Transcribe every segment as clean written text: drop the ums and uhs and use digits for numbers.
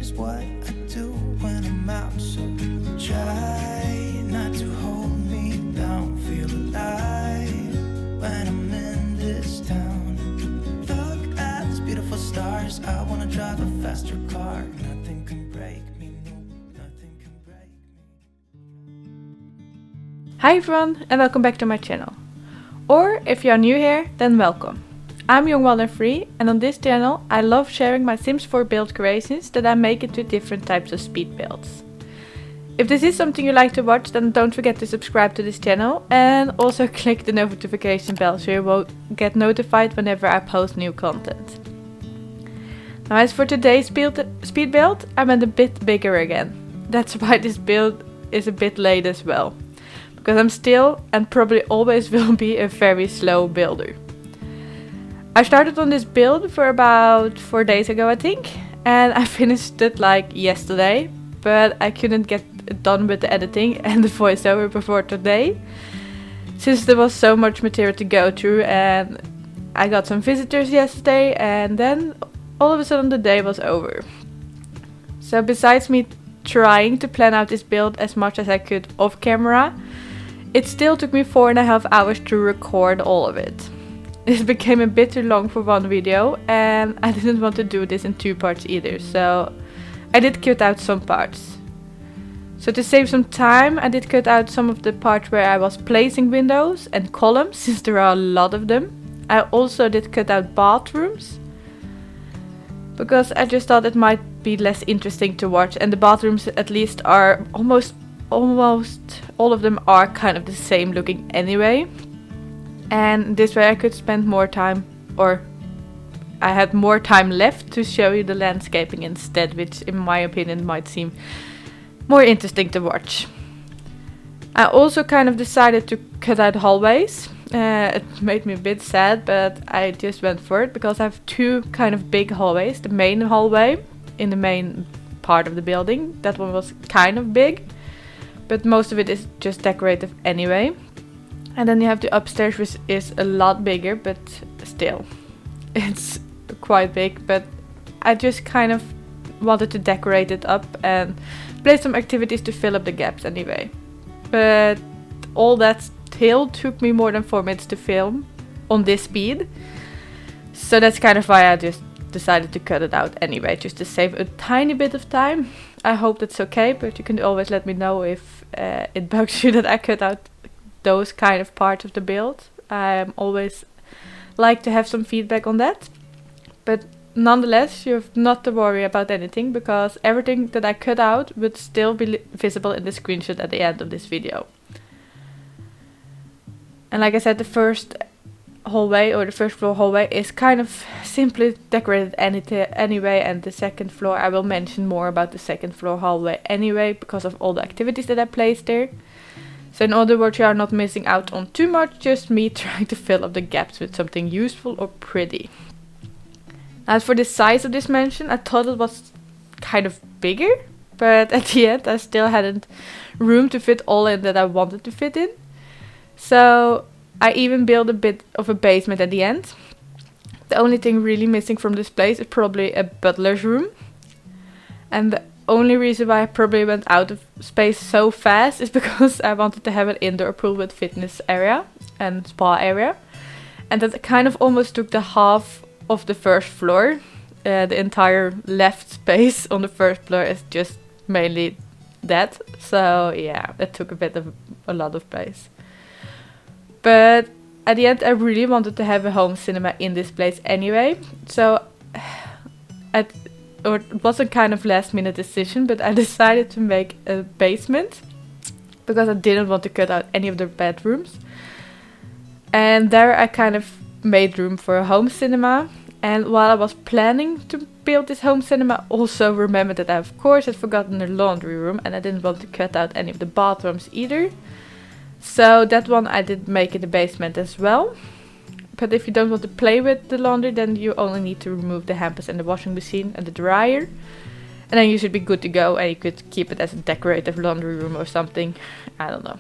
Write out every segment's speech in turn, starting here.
is what I do when I'm out. So try not to hold me down. Feel alive when I'm in this town. Look at these beautiful stars. I wanna drive a faster car. Nothing can break me, no, nothing can break me. Hi everyone and welcome back to my channel. Or if you are new here, then welcome. I'm Young Wild and Free, and on this channel I love sharing my Sims 4 build creations that I make into different types of speed builds. If this is something you like to watch, then don't forget to subscribe to this channel and also click the notification bell so you will get notified whenever I post new content. Now as for today's speed build, I went a bit bigger again. That's why this build is a bit late as well. Because I'm still, and probably always will be, a very slow builder. I started on this build for about 4 days ago, I think, and I finished it like yesterday, but I couldn't get it done with the editing and the voiceover before today, since there was so much material to go through, and I got some visitors yesterday, and then all of a sudden the day was over. So besides me trying to plan out this build as much as I could off camera, it still took me 4.5 hours to record all of it. It became a bit too long for one video, and I didn't want to do this in 2 parts either, so I did cut out some parts. So to save some time, I did cut out some of the parts where I was placing windows and columns, since there are a lot of them. I also did cut out bathrooms, because I just thought it might be less interesting to watch, and the bathrooms at least are almost all of them are kind of the same looking anyway. And this way I could spend more time, or I had more time left to show you the landscaping instead, which in my opinion might seem more interesting to watch. I also kind of decided to cut out hallways. It made me a bit sad, but I just went for it because I have 2 kind of big hallways. The main hallway in the main part of the building, that one was kind of big, but most of it is just decorative anyway. And then you have the upstairs, which is a lot bigger, but still, it's quite big. But I just kind of wanted to decorate it up and play some activities to fill up the gaps anyway. But all that still took me more than 4 minutes to film on this speed. So that's kind of why I just decided to cut it out anyway, just to save a tiny bit of time. I hope that's okay, but you can always let me know if it bugs you that I cut out those kind of parts of the build. I always like to have some feedback on that. But nonetheless, you have not to worry about anything, because everything that I cut out would still be visible in the screenshot at the end of this video. And like I said, the first hallway, or the first floor hallway, is kind of simply decorated anyway, and the second floor, I will mention more about the second floor hallway anyway, because of all the activities that I placed there. So in other words, you are not missing out on too much, just me trying to fill up the gaps with something useful or pretty. As for the size of this mansion, I thought it was kind of bigger, but at the end I still hadn't room to fit all in that I wanted to fit in. So I even built a bit of a basement at the end. The only thing really missing from this place is probably a butler's room. And the only reason why I probably went out of space so fast is because I wanted to have an indoor pool with fitness area and spa area. And that kind of almost took the half of the first floor. The entire left space on the first floor is just mainly that. So yeah, that took a lot of space. But at the end I really wanted to have a home cinema in this place anyway. So it was a kind of last minute decision, but I decided to make a basement because I didn't want to cut out any of the bedrooms. And there I kind of made room for a home cinema. And while I was planning to build this home cinema, I also remembered that I of course had forgotten the laundry room, and I didn't want to cut out any of the bathrooms either. So that one I did make in the basement as well. But if you don't want to play with the laundry, then you only need to remove the hampers and the washing machine and the dryer. And then you should be good to go, and you could keep it as a decorative laundry room or something. I don't know.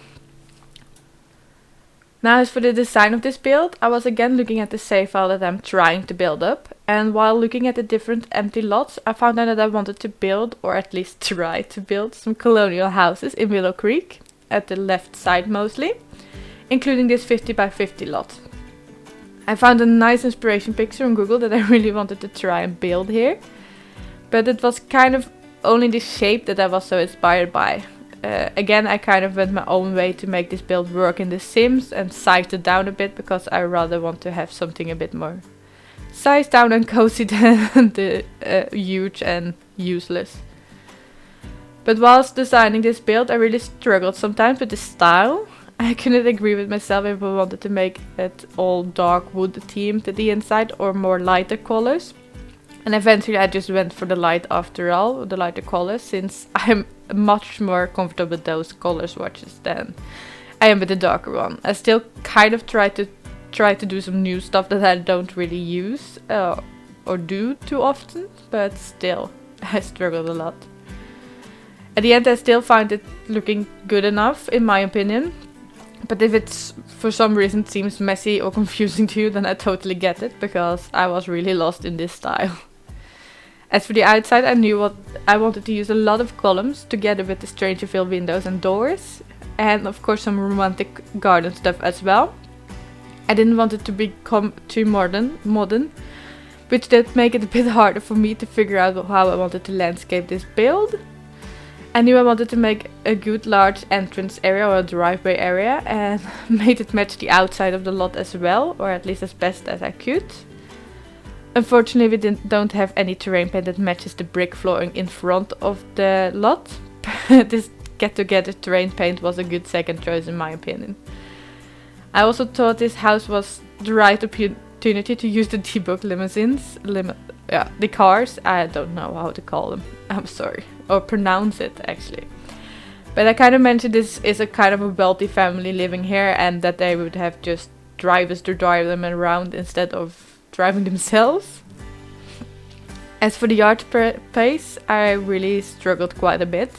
Now as for the design of this build, I was again looking at the save file that I'm trying to build up, and while looking at the different empty lots, I found out that I wanted to build, or at least try to build, some colonial houses in Willows Creek, at the left side mostly, including this 50 by 50 lot. I found a nice inspiration picture on Google that I really wanted to try and build here, but it was kind of only the shape that I was so inspired by. Again, I kind of went my own way to make this build work in The Sims and sized it down a bit because I rather want to have something a bit more sized down and cozy than the huge and useless. But whilst designing this build, I really struggled sometimes with the style. I couldn't agree with myself if I wanted to make it all dark wood themed at the inside or more lighter colors. And eventually I just went for the light after all, the lighter colors, since I'm much more comfortable with those color swatches than I am with the darker one. I still kind of try to do some new stuff that I don't really use or do too often, but still, I struggled a lot. At the end I still find it looking good enough, in my opinion. But if it's for some reason seems messy or confusing to you, then I totally get it, because I was really lost in this style. As for the outside, I knew what I wanted to use a lot of columns together with the Strangerville windows and doors, and of course some romantic garden stuff as well. I didn't want it to become too modern, which did make it a bit harder for me to figure out how I wanted to landscape this build. I knew I wanted to make a good large entrance area or a driveway area, and made it match the outside of the lot as well, or at least as best as I could. Unfortunately, we don't have any terrain paint that matches the brick flooring in front of the lot. This get-together terrain paint was a good second choice in my opinion. I also thought this house was the right opportunity to use the debug limousines. The cars, I don't know how to call them, I'm sorry. Or pronounce it actually. But I kind of mentioned this is a kind of a wealthy family living here, and that they would have just drivers to drive them around instead of driving themselves. As for the yard space, I really struggled quite a bit.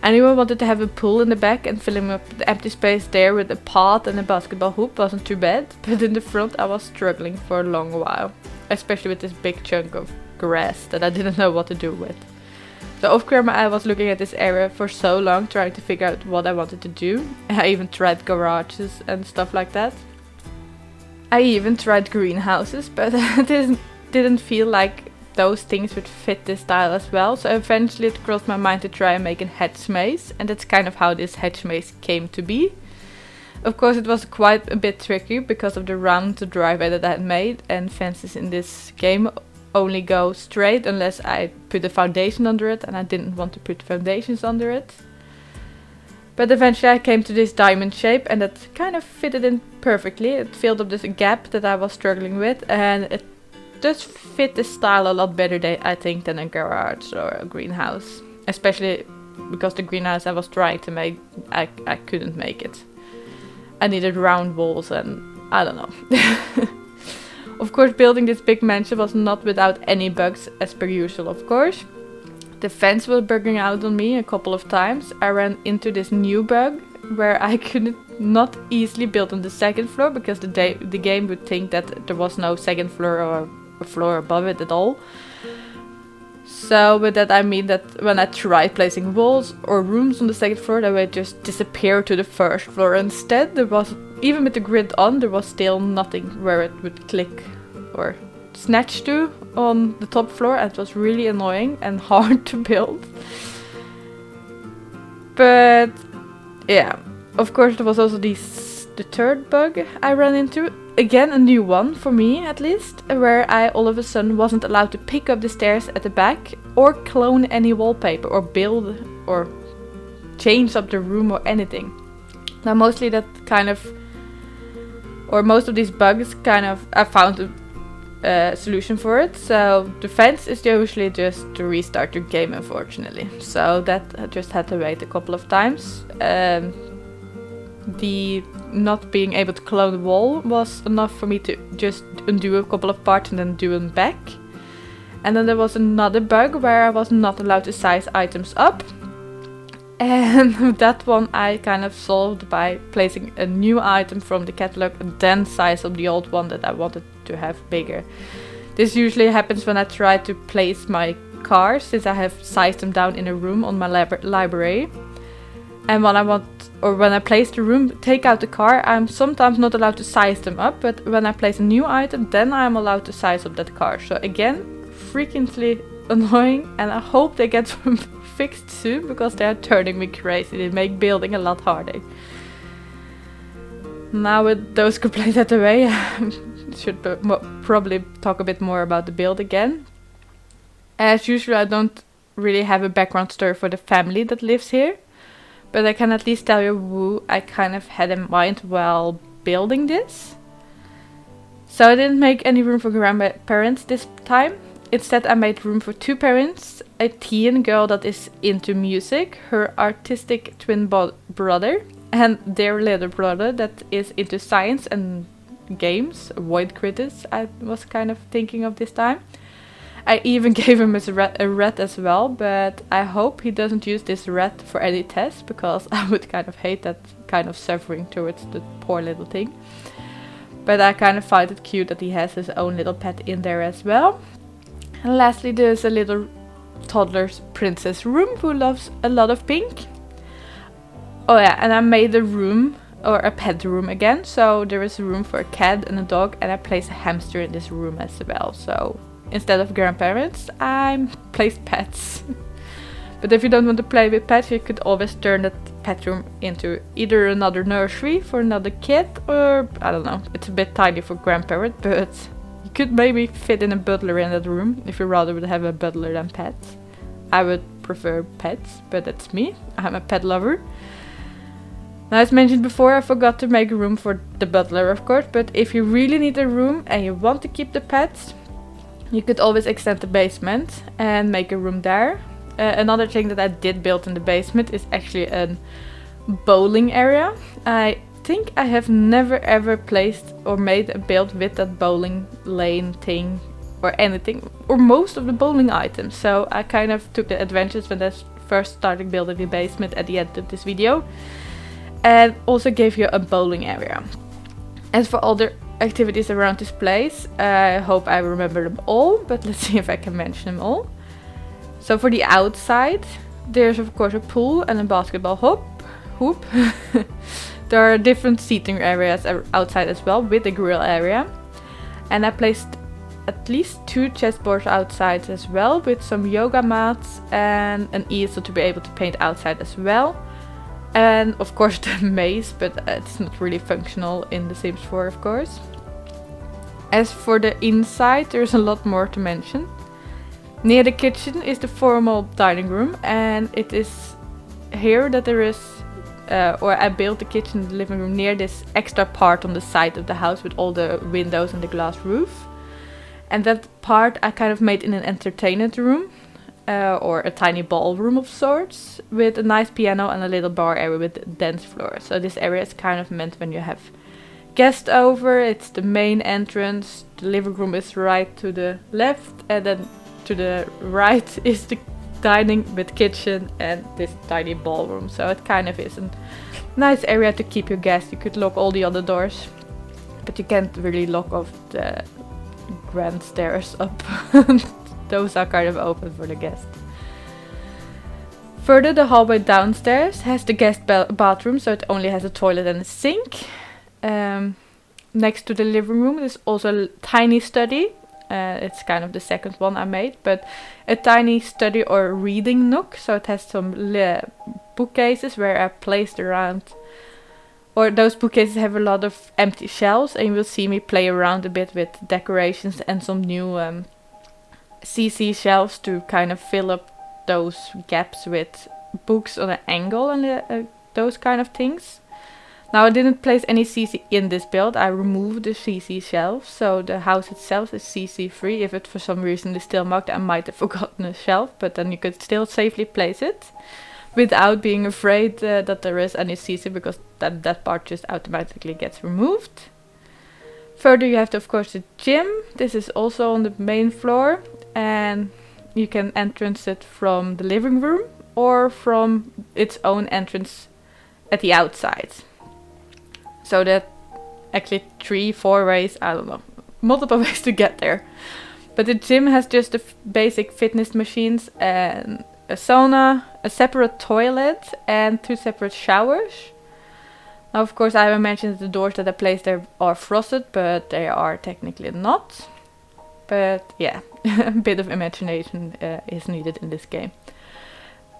I knew I wanted to have a pool in the back, and filling up the empty space there with a pot and a basketball hoop wasn't too bad, but in the front I was struggling for a long while, especially with this big chunk of grass that I didn't know what to do with. So off camera I was looking at this area for so long, trying to figure out what I wanted to do. I even tried garages and stuff like that. I even tried greenhouses, but it didn't feel like those things would fit this style as well, so eventually it crossed my mind to try and make a hedge maze, and that's kind of how this hedge maze came to be. Of course it was quite a bit tricky because of the round driveway that I had made, and fences in this game only go straight unless I put a foundation under it, and I didn't want to put foundations under it. But eventually I came to this diamond shape, and that kind of fitted in perfectly. It filled up this gap that I was struggling with, and it does fit the style a lot better, I think, than a garage or a greenhouse. Especially because the greenhouse I was trying to make, I couldn't make it. I needed round walls and I don't know. Of course, building this big mansion was not without any bugs, as per usual, of course. The fence was bugging out on me a couple of times. I ran into this new bug where I could not easily build on the second floor, because the game would think that there was no second floor or a floor above it at all. So with that I mean that when I tried placing walls or rooms on the second floor, they would just disappear to the first floor instead. There was, even with the grid on, there was still nothing where it would click or snatch to on the top floor, and it was really annoying and hard to build. But yeah, of course there was also the third bug I ran into. Again, a new one for me at least, where I all of a sudden wasn't allowed to pick up the stairs at the back or clone any wallpaper or build or change up the room or anything. Now mostly that kind of, or most of these bugs kind of, I found a solution for it. So the fence is usually just to restart your game, unfortunately. So that I just had to wait a couple of times. The not being able to clone the wall was enough for me to just undo a couple of parts and then do them back. And then there was another bug where I was not allowed to size items up. And that one I kind of solved by placing a new item from the catalog and then size up the old one that I wanted to have bigger. This usually happens when I try to place my cars, since I have sized them down in a room on my library. And when I place the room, take out the car, I'm sometimes not allowed to size them up, but when I place a new item, then I'm allowed to size up that car. So again, freakingly annoying, and I hope they get fixed soon, because they are turning me crazy. They make building a lot harder. Now with those complaints out of the way, I should probably talk a bit more about the build again. As usual, I don't really have a background story for the family that lives here, but I can at least tell you who I kind of had in mind while building this. So I didn't make any room for grandparents this time. Instead, I made room for two parents, a teen girl that is into music, her artistic twin brother, and their little brother that is into science and games, void critters I was kind of thinking of this time. I even gave him a rat as well, but I hope he doesn't use this rat for any tests, because I would kind of hate that kind of suffering towards the poor little thing. But I kind of find it cute that he has his own little pet in there as well. And lastly, there's a little toddler's princess room who loves a lot of pink. Oh yeah, and I made a room, or a pet room again, so there is room for a cat and a dog, and I placed a hamster in this room as well. So instead of grandparents, I placed pets. But if you don't want to play with pets, you could always turn that pet room into either another nursery for another kid, or I don't know, it's a bit tiny for grandparent, but you could maybe fit in a butler in that room if you rather would have a butler than pets. I would prefer pets, but that's me. I'm a pet lover. Now, as mentioned before, I forgot to make room for the butler, of course, but if you really need a room and you want to keep the pets, you could always extend the basement and make a room there. Another thing that I did build in the basement is actually a bowling area. I think I have never ever placed or made a build with that bowling lane thing or anything, or most of the bowling items. So I kind of took the adventures when I first started building the basement at the end of this video, and also gave you a bowling area. As for all the activities around this place, I hope I remember them all, but let's see if I can mention them all. So for the outside, there's of course a pool and a basketball hoop. There are different seating areas outside as well, with a grill area. And I placed at least 2 chessboards outside as well, with some yoga mats and an easel to be able to paint outside as well. And of course the maze, but it's not really functional in The Sims 4, of course. As for the inside, there's a lot more to mention. Near the kitchen is the formal dining room, and it is here that there is, or I built the kitchen and the living room near this extra part on the side of the house with all the windows and the glass roof. And that part I kind of made in an entertainment room, or a tiny ballroom of sorts, with a nice piano and a little bar area with a dance floor. So this area is kind of meant when you have guests over. It's the main entrance, the living room is right to the left, and then to the right is the dining with kitchen and this tiny ballroom. So it kind of is a nice area to keep your guests. You could lock all the other doors, but you can't really lock off the grand stairs up. Those are kind of open for the guests. Further, the hallway downstairs has the guest bathroom, so it only has a toilet and a sink. Next to the living room there's also a tiny study. It's kind of the second one I made, but a tiny study or reading nook. So it has some bookcases where I placed around, or those bookcases have a lot of empty shelves, and you will see me play around a bit with decorations and some new CC shelves to kind of fill up those gaps with books on an angle and those kind of things. Now I didn't place any CC in this build. I removed the CC shelf, so the house itself is CC free. If it for some reason is still marked, I might have forgotten a shelf, but then you could still safely place it without being afraid that there is any CC, because that part just automatically gets removed. Further, you have of course the gym. This is also on the main floor, and you can entrance it from the living room, or from its own entrance at the outside. So that actually 3-4 ways, I don't know, multiple ways to get there. But the gym has just the basic fitness machines and a sauna, a separate toilet, and 2 separate showers. Now, of course, I haven't mentioned the doors that I placed there are frosted, but they are technically not. But yeah, a bit of imagination is needed in this game.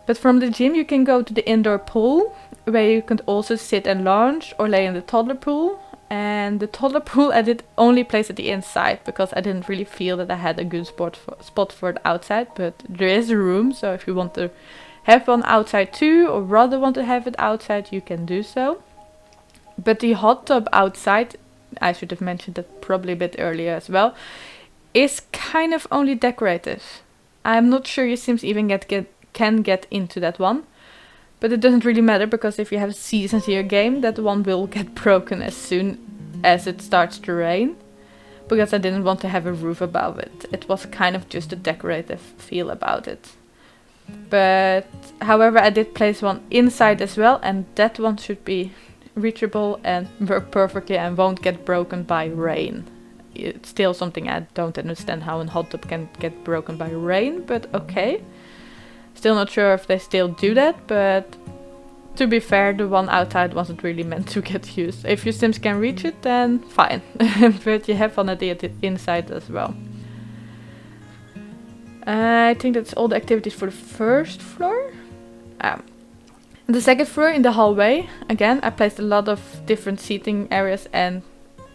But from the gym you can go to the indoor pool, where you can also sit and lounge or lay in the toddler pool. And the toddler pool I did only place at the inside, because I didn't really feel that I had a good spot for it outside. But there is a room, so if you want to have one outside too, or rather want to have it outside, you can do so. But the hot tub outside, I should have mentioned that probably a bit earlier as well, is kind of only decorative. I'm not sure your Sims even can get into that one. But it doesn't really matter, because if you have seasons in your game, that one will get broken as soon as it starts to rain. Because I didn't want to have a roof above it. It was kind of just a decorative feel about it. But however, I did place one inside as well, and that one should be reachable and work perfectly and won't get broken by rain. It's still something I don't understand, how a hot tub can get broken by rain, but okay. Still not sure if they still do that, but to be fair, the one outside wasn't really meant to get used. If your Sims can reach it, then fine. But you have one at the inside as well. I think that's all the activities for the first floor. The second floor, in the hallway, again, I placed a lot of different seating areas, and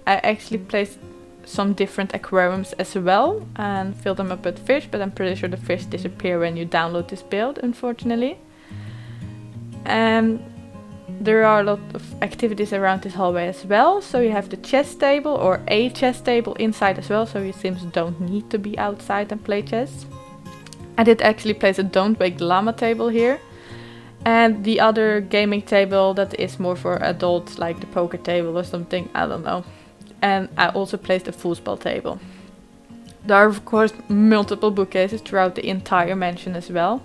I actually placed some different aquariums as well and filled them up with fish, but I'm pretty sure the fish disappear when you download this build, unfortunately. There are a lot of activities around this hallway as well, so you have the chess table, or a chess table, inside as well, so your Sims don't need to be outside and play chess. I did actually place a Don't Wake Llama table here, and the other gaming table that is more for adults, like the poker table or something, I don't know. And I also placed a foosball table. There are of course multiple bookcases throughout the entire mansion as well.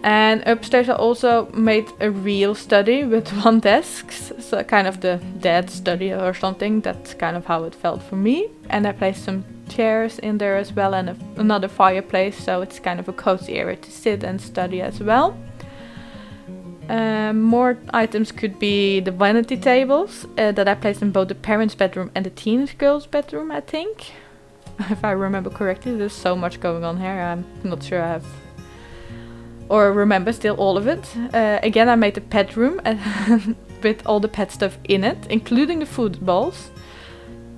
And upstairs I also made a real study with 1 desk, so kind of the dad study or something. That's kind of how it felt for me. And I placed some chairs in there as well, and another fireplace, so it's kind of a cozy area to sit and study as well. More items could be the vanity tables that I placed in both the parents' bedroom and the teenage girls' bedroom, I think. If I remember correctly, there's so much going on here, I'm not sure I have or remember still all of it. Again, I made a pet room with all the pet stuff in it, including the food balls,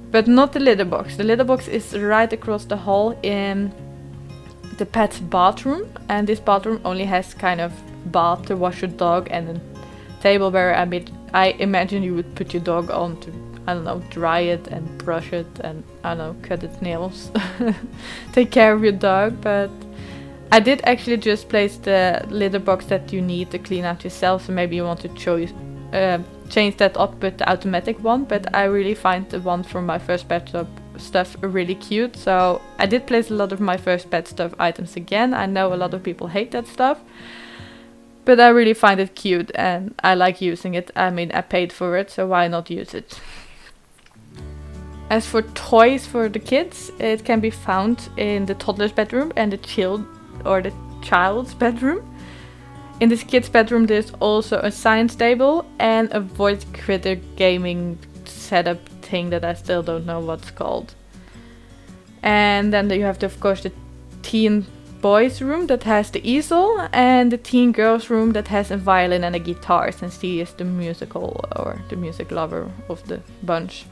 but not the litter box. The litter box is right across the hall in the pet's bathroom, and this bathroom only has kind of bath to wash your dog and a table where I imagine you would put your dog on to, I don't know, dry it and brush it and, I don't know, cut its nails, take care of your dog. But I did actually just place the litter box that you need to clean out yourself, so maybe you want to change that up with the automatic one, but I really find the one from my first pet stuff really cute, so I did place a lot of my first pet stuff items again. I know a lot of people hate that stuff, but I really find it cute and I like using it. I mean, I paid for it, so why not use it? As for toys for the kids, it can be found in the toddler's bedroom and the child's bedroom. In this kid's bedroom there's also a science table and a voice critter gaming setup thing that I still don't know what's called. And then you have of course the teen boys room that has the easel, and the teen girls room that has a violin and a guitar, since she is the musical or the music lover of the bunch.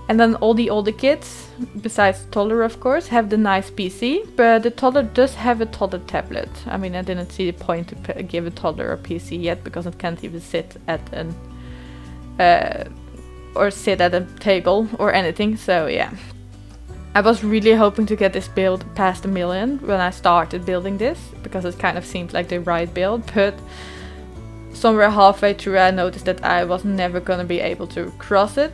And then all the older kids, besides the toddler of course, have the nice PC, but the toddler does have a toddler tablet. I mean, I didn't see the point to give a toddler a PC yet, because it can't even sit at sit at a table or anything, so yeah. I was really hoping to get this build past 1 million when I started building this, because it kind of seemed like the right build, but somewhere halfway through I noticed that I was never gonna be able to cross it.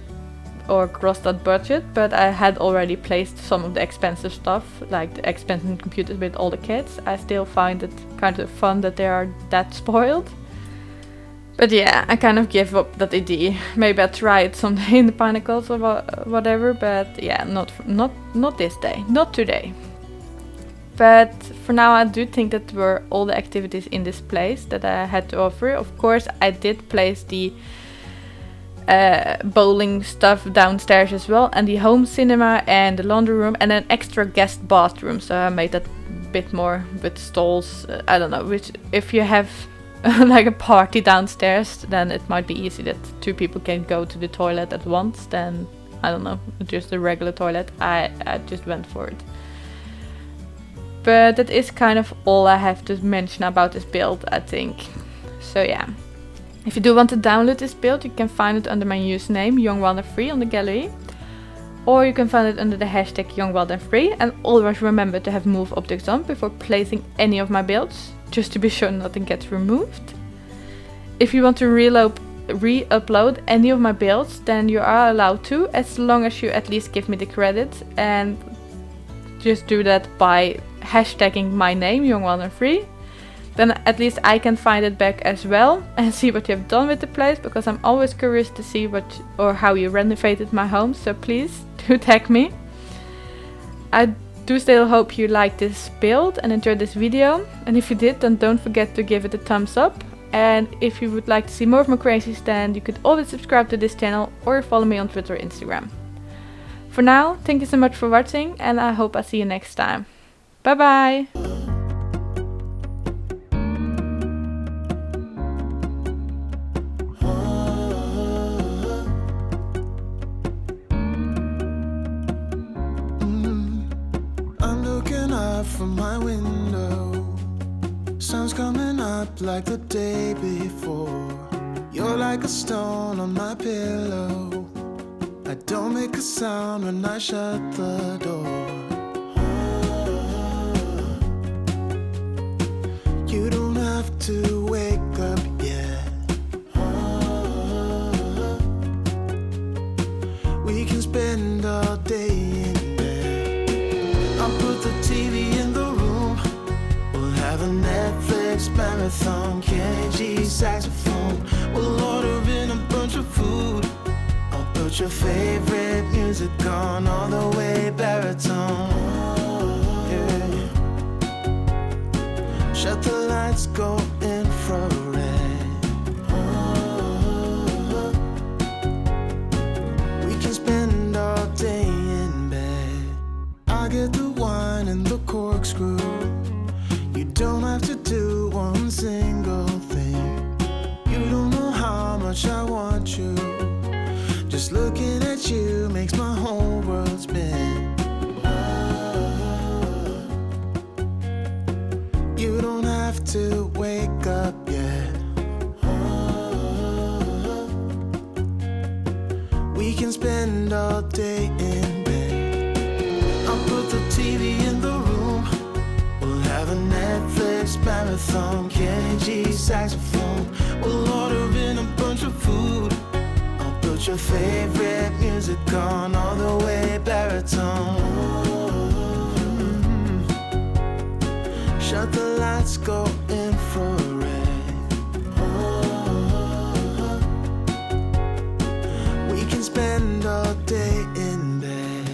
or cross that budget, but I had already placed some of the expensive stuff, like the expensive computers with all the kids. I still find it kind of fun that they are that spoiled. But yeah, I kind of gave up that idea. Maybe I'll try it someday in the Pinnacles or whatever, but yeah, not this day, not today. But for now, I do think that were all the activities in this place that I had to offer. Of course, I did place the bowling stuff downstairs as well, and the home cinema and the laundry room and an extra guest bathroom. So I made that bit more with stalls. I don't know, which if you have like a party downstairs, then it might be easy that two people can go to the toilet at once. Then I don't know, just a regular toilet. I just went for it. But that is kind of all I have to mention about this build, I think. So yeah. If you do want to download this build, you can find it under my username, YoungWilderFree, on the gallery. Or you can find it under the hashtag YoungWilderFree. And always remember to have move objects on before placing any of my builds, just to be sure nothing gets removed. If you want to re-upload any of my builds, then you are allowed to, as long as you at least give me the credit. And just do that by hashtagging my name, YoungWilderFree. Then at least I can find it back as well and see what you have done with the place, because I'm always curious to see what or how you renovated my home, so please do tag me. I do still hope you liked this build and enjoyed this video, and if you did, then don't forget to give it a thumbs up. And if you would like to see more of my crazies, then you could always subscribe to this channel or follow me on Twitter or Instagram. For now, thank you so much for watching, and I hope I see you next time. Bye bye! From my window, sun's coming up like the day before. You're like a stone on my pillow. I don't make a sound when I shut the door. You don't have to wake up yet. We can spend all day in bed. I'll put the TV in the room. We'll have a Netflix marathon. Kenny G saxophone. We'll order in a bunch of food. I'll put your favorite music on all the way baritone. Yeah. Shut the lights, go infrared. We can spend all day in bed. I get the wine and the corkscrew. You don't have to do one single thing. You don't know how much I want you. Just looking at you makes my whole world spin. You don't have to wake up yet. We can spend all day in bed. I'll put the TV in the room. We'll have a Netflix marathon. Kenny G saxophone. We'll order in a bunch of food. I'll put your favorite music on all the way baritone. Shut the lights, go infrared. We can spend all day in bed.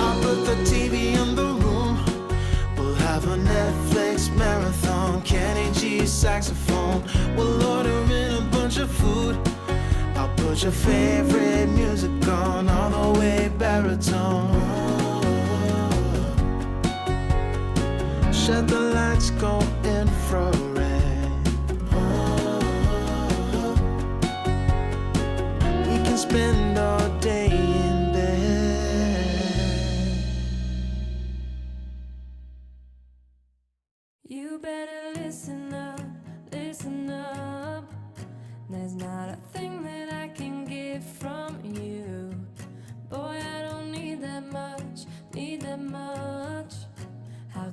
I'll put the TV in the room. We'll have a Netflix marathon. Kenny G saxophone. We'll order in a bunch of food. I'll put your favorite music on all the way baritone. Shut the lights, go infrared. We can spend all day in bed. You better listen up, listen up. There's not a thing that I can get from you.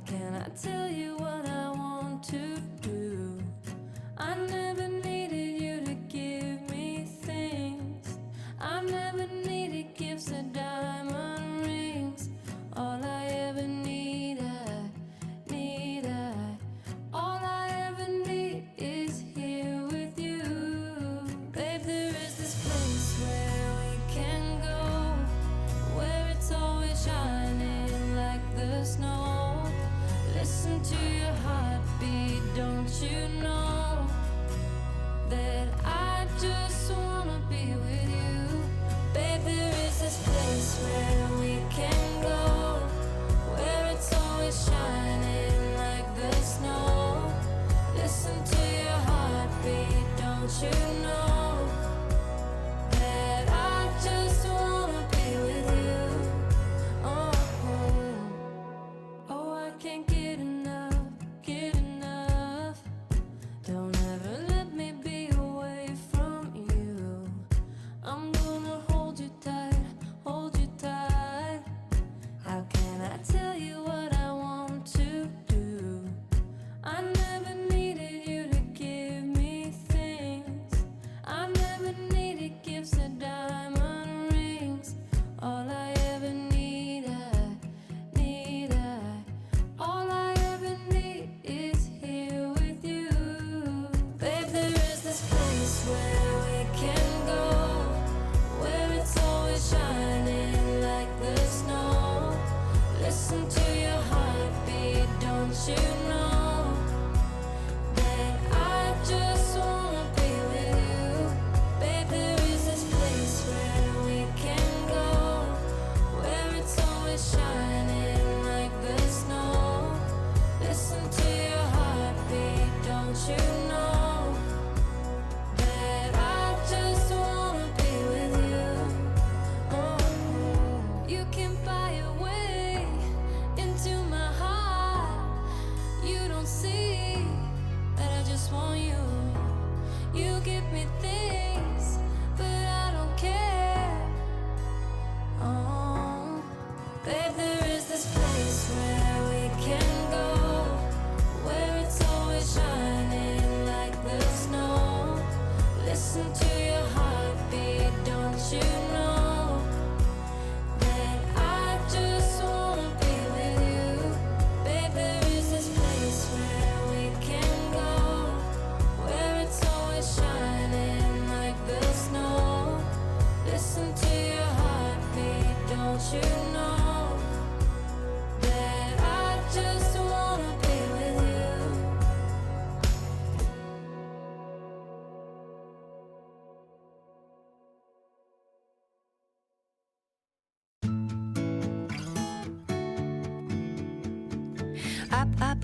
can I tell you what I want to do? I never needed you to give me things. I never needed gifts or diamond rings. All I ever need, all I ever need is here with you. Babe, there is this place where we can go, where it's always shining like the snow. Listen to your heartbeat, don't you know that I just wanna be with you? Babe, there is this place where we can go, where it's always shining like the snow. Listen to your heartbeat, don't you know that I just wanna be with you? Oh, oh, I can't get enough, get enough. Don't ever let me be away from you. I'm gonna hold you tight, hold you tight. How can I tell you what I want to do? I never needed you to give me things. I never needed gifts or diamond rings. All I ever need, all I ever need is here with you. Babe, there is this place where we can go, where it's always shining like the snow. Listen to your heartbeat, don't you know that I just wanna be with you? Babe, there is this place where we can go, where it's always shining like the snow. Listen to your heartbeat, don't you know that I just wanna be with you? Oh, you can buy your way into my heart. You don't see that I just want you. You give me things, but I don't care. Oh, babe, there is this place where we can go, where it's always shining like the snow. Listen to your heartbeat, don't you know that I just wanna be with you? Babe, there is this place where we can go, where it's always shining like the snow. Listen to your heartbeat, don't you know that I just wanna be with you?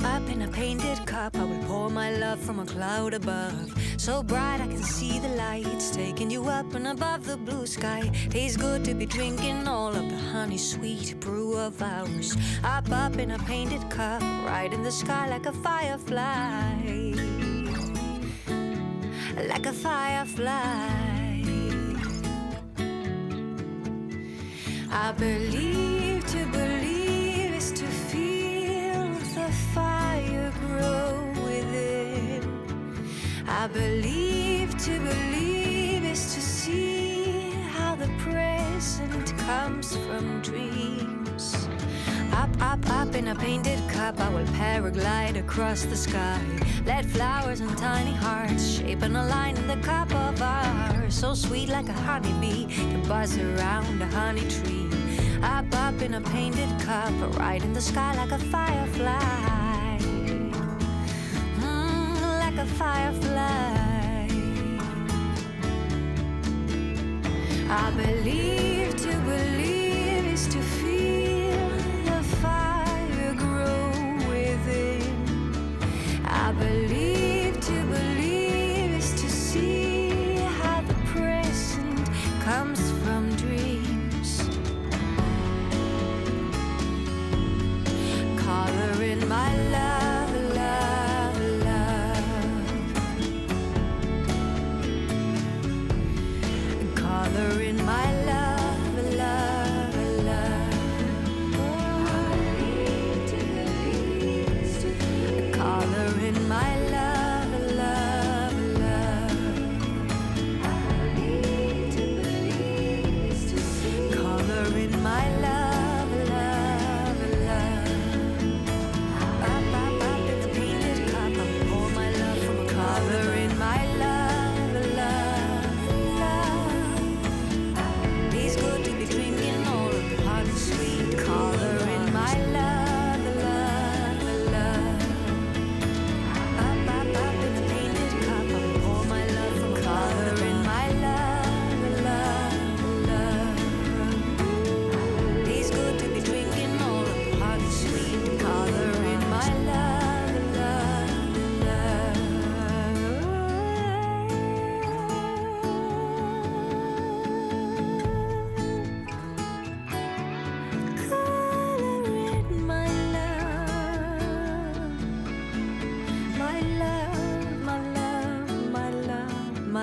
Up in a painted cup, I will pour my love from a cloud above. So bright I can see the lights, taking you up and above the blue sky. Tastes good to be drinking all of the honey sweet brew of ours. Up in a painted cup, right in the sky like a firefly. Like a firefly. I believe to believe is to feel the fire grow within. I believe to believe is to see how the present comes from dreams. Up in a painted cup, I will paraglide across the sky. Let flowers and tiny hearts shaping a line in the cup of ours. So sweet like a honeybee can buzz around a honey tree. Up in a painted cup, right in the sky like a firefly. Like a firefly. I believe to believe is to feel the fire grow within. I believe to believe is to see how the present comes from dreams. Color in my love, love, love. Color in my love.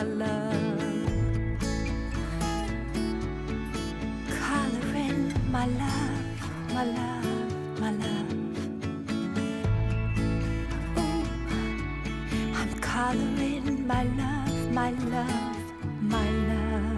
my love. Coloring my love, my love, my love. Ooh, I'm coloring my love, my love, my love.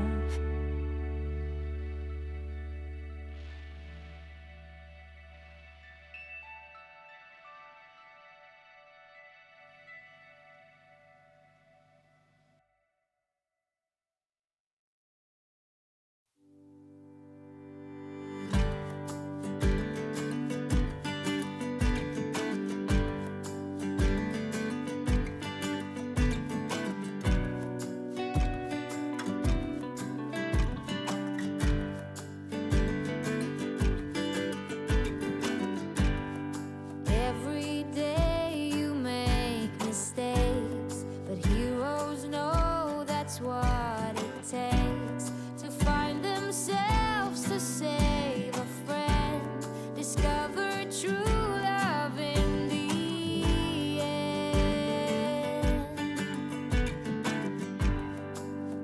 Every day you make mistakes, but heroes know that's what it takes to find themselves, to save a friend, discover true love in the end.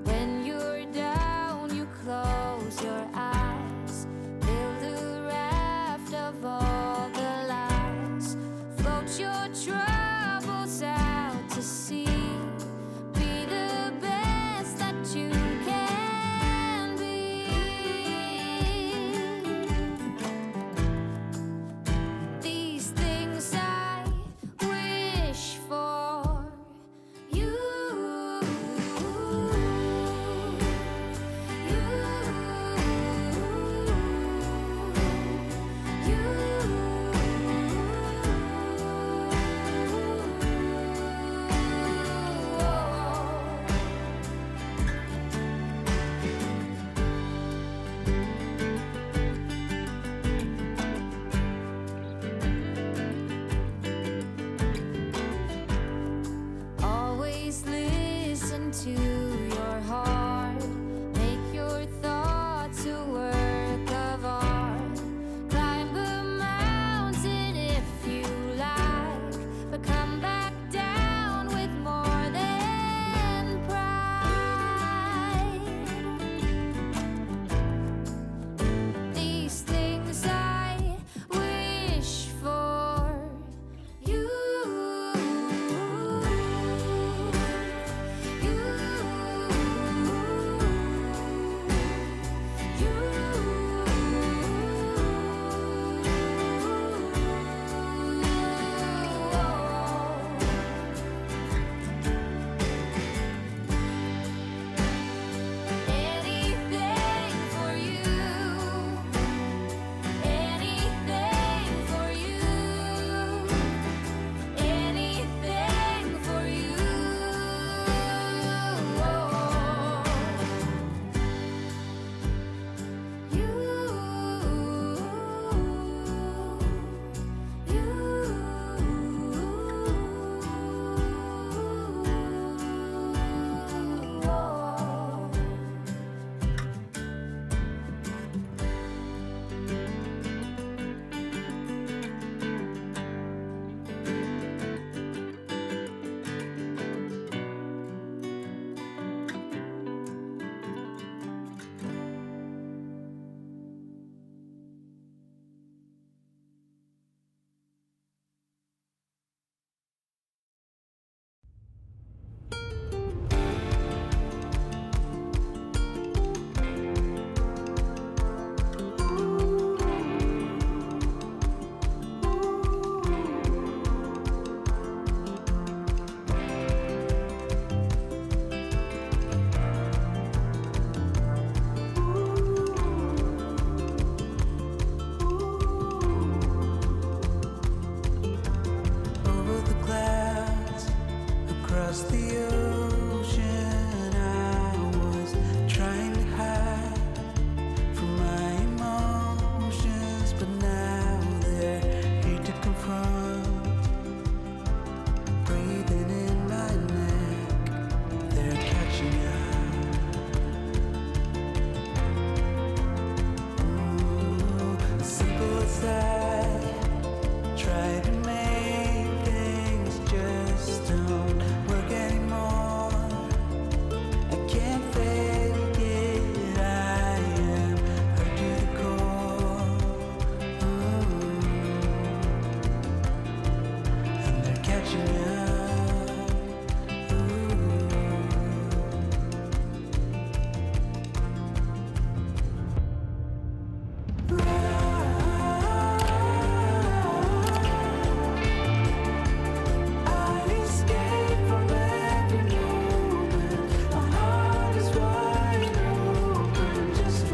When you're down, you close your eyes, build a raft of all the lies, float your troubles out to sea, be the best that you can be. These things I wish for you. Always listen to your heart. Make your thoughts a work of art. Climb the mountain if you like, but come back down with more than pride. These things I wish for you. Anything for you. Anything for you. Anything for you. Over the clouds, across the ocean, I was trying to hide from my emotions, but now they're here to confront. Breathing in my neck, they're catching up. Ooh, simple as I try to make things just don't work anymore. catching up. I escape from every moment. My heart is wide open. Just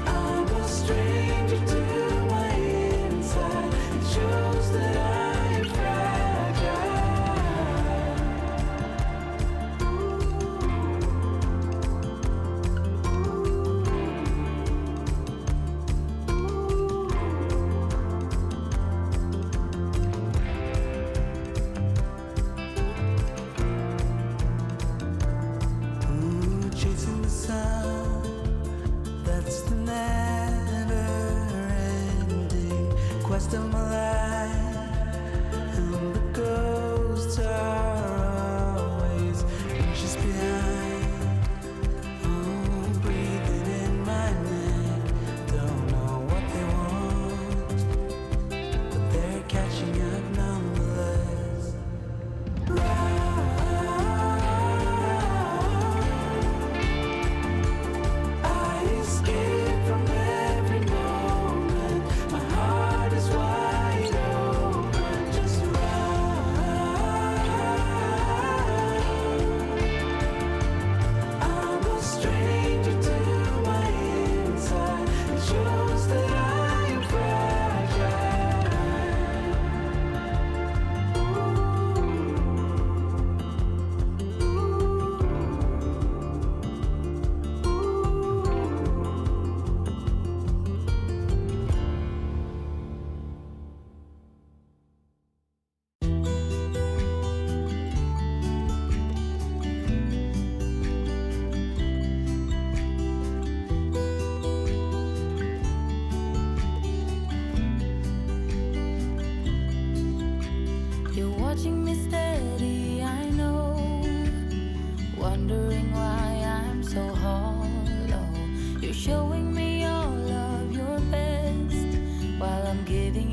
I'm a stranger to my inside. It shows that I am chasing the sun. That's the never-ending quest of my life, and the ghosts are always inches behind. Oh, breathing in my neck, don't know what they want, but they're catching up nonetheless. I escape from every moment. My heart is wide open. Just I'm a stranger to my inside. It shows that I am You're watching me steady, I know, wondering why I'm so hollow. You're showing me all of your best while I'm giving